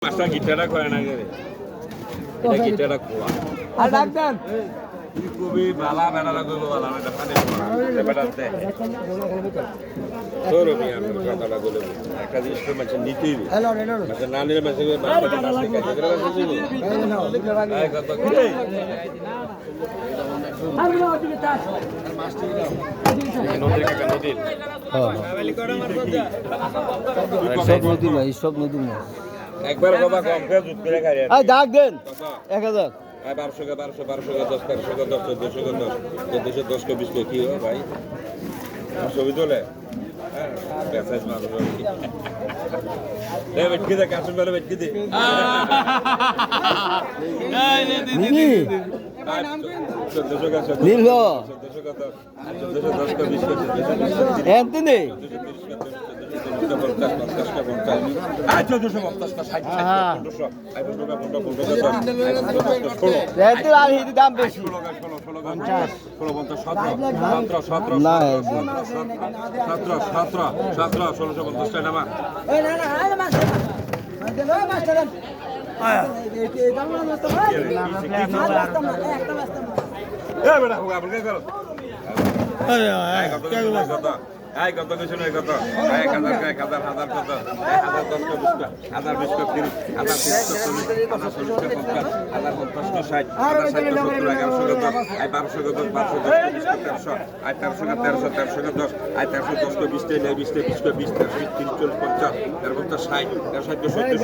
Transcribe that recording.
master গিটারটা করে না গেলে এটা গিটারটা কোয়া আর ডাক দেন খুবই ভালো বেড়াটা করবো ভালো এটা পানি বেড়াতে তোর আমি কথাটা বলে একটা জিনিস তো মাঝে নিতেই মাঝে না নিলে মাঝে সব নদীর মাছ একবার বাবা কম করে দুধ করে খাই ডাক দেন 1000 1200 का 10 1300 का 10 1400 का 10 1410 का 20 का की हो भाई ছবি তোলে মেসেজ মারো এ বেটকে দে কাছে বলে বেটকে দে নিনি 1400 का 1400 নীল का 1410 का 20 का এন্টনি 1450 আর হিদি দাম বেশি 17 আই কত কিছু নয় কত 1000 1000 1000 কত 1010 কা 20 কা 1020 কা 30 1030 1040 1050 60 10 12 কা 1300 কা 1300 কা 20 কা 1300 কা 20 কা 20 কা 20 কা 20 কা 20 কা 20 কা 20 কা 20 কা 30 40 50 1350 60 1350 60 1350 60